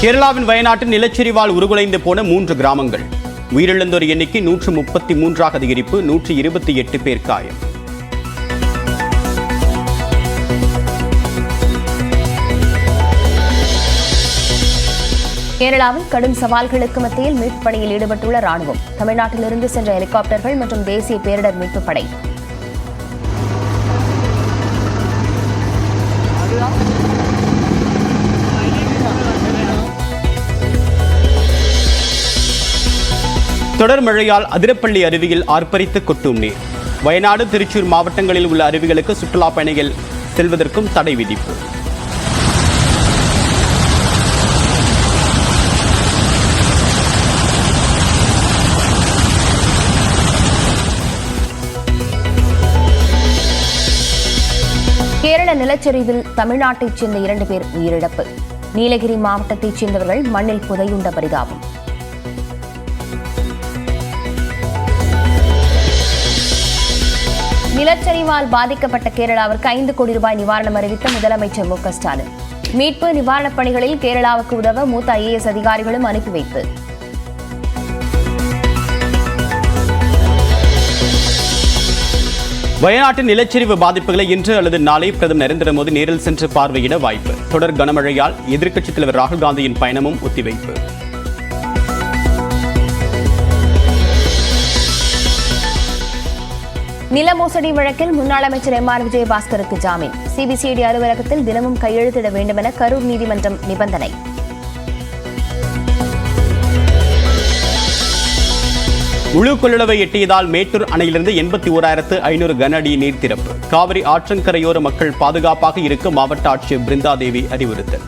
கேரளாவின் வயநாட்டில் நிலச்சரிவால் உருகுலைந்து போன 3 கிராமங்கள். உயிரிழந்தோர் எண்ணிக்கை 133 அதிகரிப்பு, 128 பேர் காயம். கேரளாவில் கடும் சவால்களுக்கு மத்தியில் மீட்புப் பணியில் ஈடுபட்டுள்ள ராணுவம். தமிழ்நாட்டிலிருந்து சென்ற ஹெலிகாப்டர்கள் மற்றும் தேசிய பேரிடர் மீட்புப் படை. தொடர் மழையால் அதிரப்பள்ளி அருவியில் ஆர்ப்பரித்து கொட்டும் நீர். வயநாடு, திருச்சூர் மாவட்டங்களில் உள்ள அருவிகளுக்கு சுற்றுலா பயணிகள் செல்வதற்கும் தடை விதிப்பு. கேரள நிலச்சரிவில் தமிழ்நாட்டைச் சேர்ந்த 2 பேர் உயிரிழப்பு. நீலகிரி மாவட்டத்தைச் சேர்ந்தவர்கள் மண்ணில் புதையுண்ட பரிதாபம். நிலச்சரிவால் பாதிக்கப்பட்ட கேரளாவிற்கு 5 கோடி ரூபாய் நிவாரணம் அறிவித்த முதலமைச்சர் மு க ஸ்டாலின். மீட்பு நிவாரணப் பணிகளில் கேரளாவுக்கு உதவ மூத்த IAS அதிகாரிகளும் அனுப்பி வைப்பு. வயநாட்டின் நிலச்சரிவு பாதிப்புகளை இன்று அல்லது நாளை பிரதமர் நரேந்திர மோடி நேரில் சென்று பார்வையிட வாய்ப்பு. தொடர் கனமழையால் எதிர்க்கட்சித் தலைவர் ராகுல் காந்தியின் பயணமும் ஒத்திவைப்பு. நில மோசடி வழக்கில் முன்னாள் அமைச்சர் MR விஜயபாஸ்கருக்கு ஜாமீன். CBCID அலுவலகத்தில் தினமும் கையெழுத்திட வேண்டுமென கரூர் நீதிமன்றம் நிபந்தனை. முழு கொள்ளளவை எட்டியதால் மேட்டூர் அணையிலிருந்து 81,500 கன அடி நீர் திறப்பு. காவிரி ஆற்றங்கரையோர மக்கள் பாதுகாப்பாக இருக்க மாவட்ட ஆட்சியர் பிருந்தாதேவி அறிவுறுத்தல்.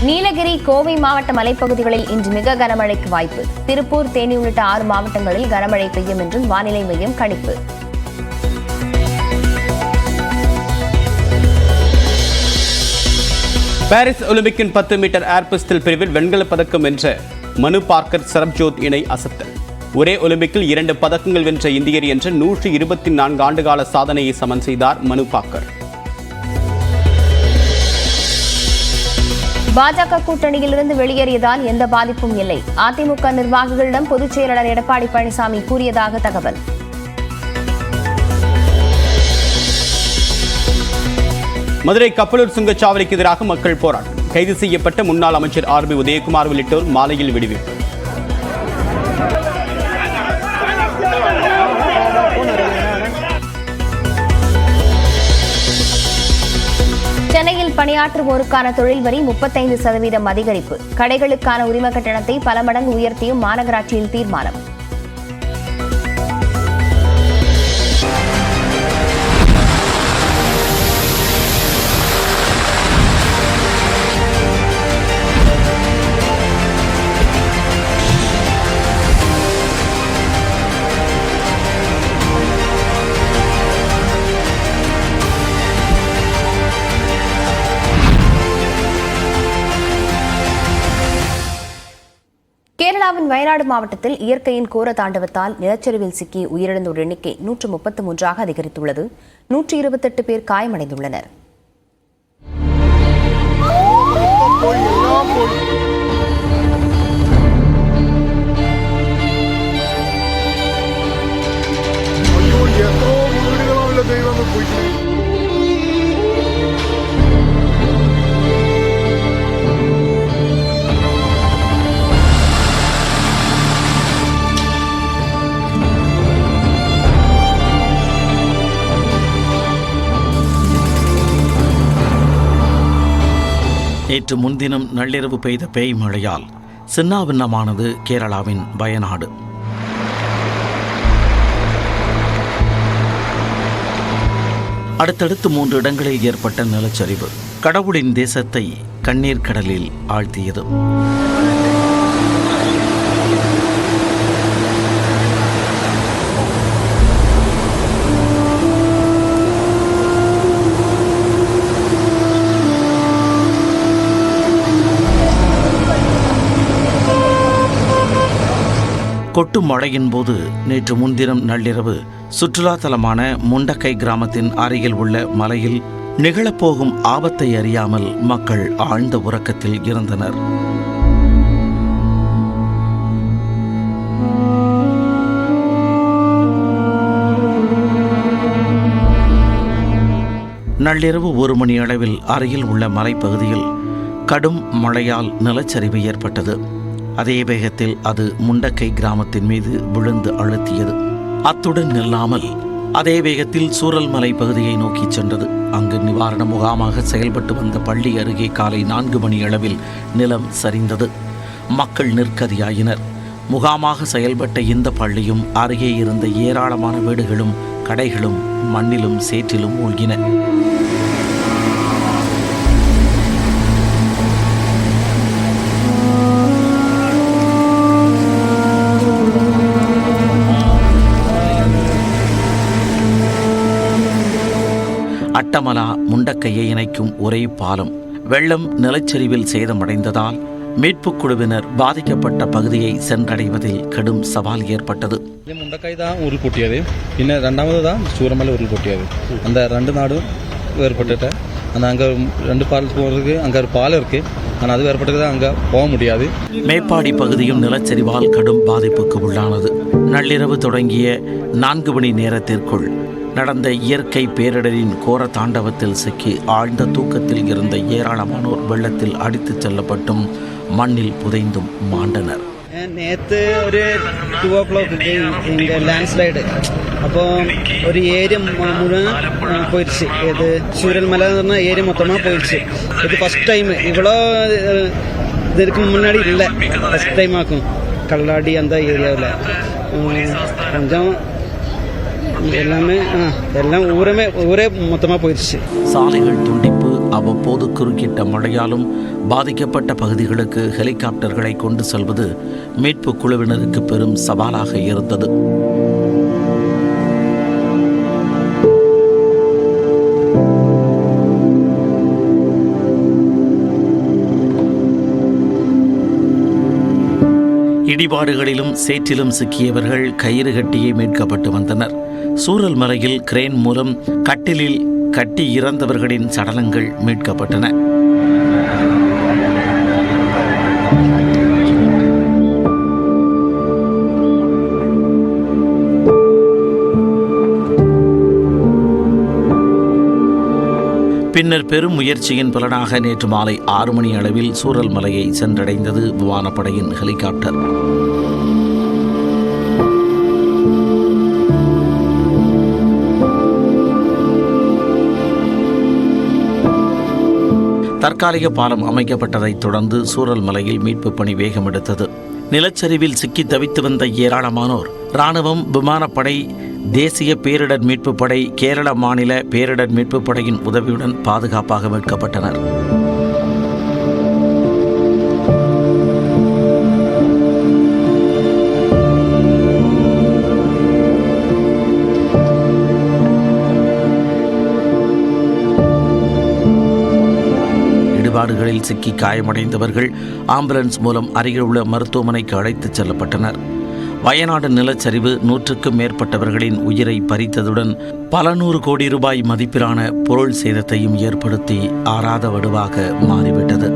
நீலகிரி, கோவை மாவட்ட மலைப்பகுதிகளில் இன்று மிக கனமழைக்கு வாய்ப்பு. திருப்பூர், தேனி உள்ளிட்ட 6 மாவட்டங்களில் கனமழை பெய்யும் என்றும் வானிலை மையம் கணிப்பு. பாரிஸ் ஒலிம்பிக்கின் 10 மீட்டர் ஏர் பிஸ்டல் பிரிவில் வெண்கலப் பதக்கம் வென்ற மனு பார்க்கர், சரப்ஜோத் இணை அசத்தல். ஒரே ஒலிம்பிக்கில் 2 பதக்கங்கள் வென்ற இந்தியர் என்ற 124 ஆண்டுகால சாதனையை சமன் செய்தார் மனு பார்க்கர். பாஜக கூட்டணியிலிருந்து வெளியேறியதால் எந்த பாதிப்பும் இல்லை. அதிமுக நிர்வாகிகளிடம் பொதுச் செயலாளர் எடப்பாடி பழனிசாமி கூறியதாக தகவல். மதுரை கப்பலூர் சுங்கச்சாவடிக்கு எதிராக மக்கள் போராட்டம். கைது செய்யப்பட்ட முன்னாள் அமைச்சர் RB உதயகுமார் உள்ளிட்டோர் மாலையில் விடுவிப்பு. சென்னையில் பணியாற்றுவோருக்கான தொழில் வரி 35% அதிகரிப்பு. கடைகளுக்கான உரிம கட்டணத்தை பல மடங்கு உயர்த்தியும் மாநகராட்சியில் தீர்மானம். கேரளாவின் வயநாடு மாவட்டத்தில் இயற்கையின் கோர தாண்டவத்தால் நிலச்சரிவில் சிக்கி உயிரிழந்தோர் எண்ணிக்கை 133 அதிகரித்துள்ளது. 128 பேர் காயமடைந்துள்ளனர். நேற்று முன்தினம் நள்ளிரவு பெய்த பேய் மழையால் சின்னாபின்னமானது கேரளாவின் வயநாடு. அடுத்தடுத்து 3 இடங்களில் ஏற்பட்ட நிலச்சரிவு கடவுளின் தேசத்தை கண்ணீர் கடலில் ஆழ்த்தியது. கொட்டும் மழையின் போது நேற்று முன்தினம் நள்ளிரவு சுற்றுலா தலமான முண்டக்கை கிராமத்தின் அருகில் உள்ள மலையில் நிகழப்போகும் ஆபத்தை அறியாமல் மக்கள் ஆழ்ந்த உறக்கத்தில் இருந்தனர். நள்ளிரவு 1 மணி அளவில் அருகில் உள்ள மலைப்பகுதியில் கடும் மழையால் நிலச்சரிவு ஏற்பட்டது. அதே வேகத்தில் அது முண்டக்கை கிராமத்தின் மீது விழுந்து அழுத்தியது. அத்துடன் நில்லாமல் அதே வேகத்தில் சூரல்மலை பகுதியை நோக்கி சென்றது. அங்கு நிவாரண முகாமாக செயல்பட்டு வந்த பள்ளி அருகே காலை 4 மணி அளவில் நிலம் சரிந்தது. மக்கள் நிற்கதியாயினர். முகாமாக செயல்பட்ட இந்த பள்ளியும் அருகே இருந்த ஏராளமான வீடுகளும் கடைகளும் மண்ணிலும் சேற்றிலும் மூழ்கின. அட்டமலா முண்டக்கையை இணைக்கும் ஒரே பாலம் வெள்ளம் நிலச்சரிவில் சேதமடைந்ததால் மீட்புக் குழுவினர் பாதிக்கப்பட்ட பகுதியை சென்றடைவதில் கடும் சவால் ஏற்பட்டது. முண்டக்கை தான் உருள்பொட்டியது, பின்னர் 2வது தான் சூரமலை உருள்பொட்டியது. அந்த 2 நாடும் வேறுபட்டுட்டு அந்த அங்கே 2 பால் போகிறதுக்கு அங்கே ஒரு பாலம் இருக்குது, ஆனால் அது வேறுபட்டது அங்கே போக முடியாது. மேப்பாடி பகுதியும் நிலச்சரிவால் கடும் பாதிப்புக்கு உள்ளானது. நள்ளிரவு தொடங்கிய 4 மணி நேரத்திற்குள் நடந்த இயற்கை பேரிடரின் கோர தாண்டவத்தில் சிக்கி ஆழ்ந்த தூக்கத்தில் இருந்த ஏராளமானோர் வெள்ளத்தில் அடித்துச் செல்லப்பட்டும் மண்ணில் புதைந்தும் மாண்டனர். நேற்று ஒரு 2 o'clock இங்கே லேண்ட்ஸ்லைடு, அப்போ ஒரு ஏரியா முழுவதும் போயிடுச்சு. இது சூரல்மலை ஏரியா மொத்தமாக போயிடுச்சு. இது ஃபஸ்ட் டைம், இவ்வளோ இதுக்கு முன்னாடி இல்லை, ஃபஸ்ட் டைம் ஆக்கும் கல்லாடி அந்த ஏரியாவில். கொஞ்சம் எல்லாமே எல்லாம் ஊரே மொத்தமாக போயிடுச்சு. சாலைகள் துண்டிப்பு, அவ்வப்போது குறுக்கிட்ட மழையாலும் பாதிக்கப்பட்ட பகுதிகளுக்கு ஹெலிகாப்டர்களை கொண்டு செல்வது மீட்பு குழுவினருக்கு பெரும் சவாலாக இருந்தது. இடிபாடுகளிலும் சேற்றிலும் சிக்கியவர்கள் கயிறு கட்டியே மீட்கப்பட்டு வந்தனர். சூரல் மலையில் கிரேன் மூலம் கட்டிலில் கட்டி இறந்தவர்களின் சடலங்கள் மீட்கப்பட்டன. பின்னர் பெரும் முயற்சியின் பலனாக நேற்று மாலை 6 மணி அளவில் சூரல் மலையை சென்றடைந்தது விமானப்படையின் ஹெலிகாப்டர். தற்காலிக பாலம் அமைக்கப்பட்டதைத் தொடர்ந்து சூரல் மலையில் மீட்பு பணி வேகம் எடுத்தது. நிலச்சரிவில் சிக்கி தவித்து வந்த ஏராளமானோர் இராணுவம், விமானப்படை, தேசிய பேரிடர் மீட்புப் படை, கேரள மாநில பேரிடர் மீட்புப் படையின் உதவியுடன் பாதுகாப்பாக மீட்கப்பட்டனர். இடிபாடுகளில் சிக்கி காயமடைந்தவர்கள் ஆம்புலன்ஸ் மூலம் அருகில் உள்ள மருத்துவமனைக்கு அழைத்துச் செல்லப்பட்டனர். வயநாடு நிலச்சரிவு 100க்கும் மேற்பட்டவர்களின் உயிரை பறித்ததுடன் பல 100 கோடி ரூபாய் மதிப்பிலான பொருள் சேதத்தையும் ஏற்படுத்தி ஆறாத வடுவாக மாறிவிட்டது.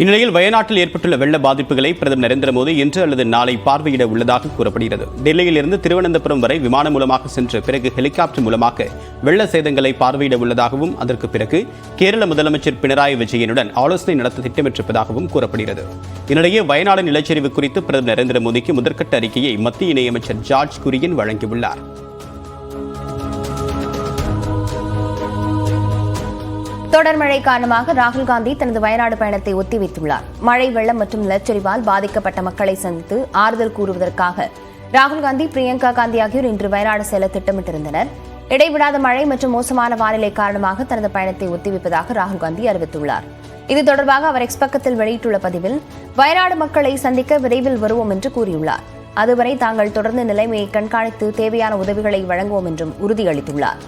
இந்நிலையில் வயநாட்டில் ஏற்பட்டுள்ள வெள்ள பாதிப்புகளை பிரதமர் நரேந்திர மோடி இன்று அல்லது நாளை பார்வையிட உள்ளதாக கூறப்படுகிறது. டெல்லியில் இருந்து திருவனந்தபுரம் வரை விமானம் மூலமாக சென்று பிறகு ஹெலிகாப்டர் மூலமாக வெள்ள சேதங்களை பார்வையிட உள்ளதாகவும் அதற்கு பிறகு கேரள முதலமைச்சர் பினராயி விஜயனுடன் ஆலோசனை நடத்த திட்டமிட்டிருப்பதாகவும் கூறப்படுகிறது. இந்நிலையே வயநாடு நிலச்சரிவு குறித்து பிரதமர் நரேந்திர மோடிக்கு முதற்கட்ட அறிக்கையை மத்திய இணையமைச்சர் ஜார்ஜ் குரியன் வழங்கியுள்ளார். தொடர் மழை காரணமாக ராகுல் காந்தி தனது வயநாடு பயணத்தை ஒத்திவைத்துள்ளார். மழை, வெள்ளம் மற்றும் நிலச்சரிவால் பாதிக்கப்பட்ட மக்களை சந்தித்து ஆறுதல் கூறுவதற்காக ராகுல் காந்தி, பிரியங்கா காந்தி ஆகியோர் இன்று வயநாடு செல்ல திட்டமிட்டிருந்தனர். இடைவிடாத மழை மற்றும் மோசமான வானிலை காரணமாக தனது பயணத்தை ஒத்திவைப்பதாக ராகுல் காந்தி அறிவித்துள்ளார். இது தொடர்பாக அவர் எக்ஸ் பக்கத்தில் வெளியிட்டுள்ள பதிவில் வயநாடு மக்களை சந்திக்க விரைவில் வருவோம் என்று கூறியுள்ளார். அதுவரை தாங்கள் தொடர்ந்து நிலைமையை கண்காணித்து தேவையான உதவிகளை வழங்குவோம் என்றும் உறுதியளித்துள்ளார்.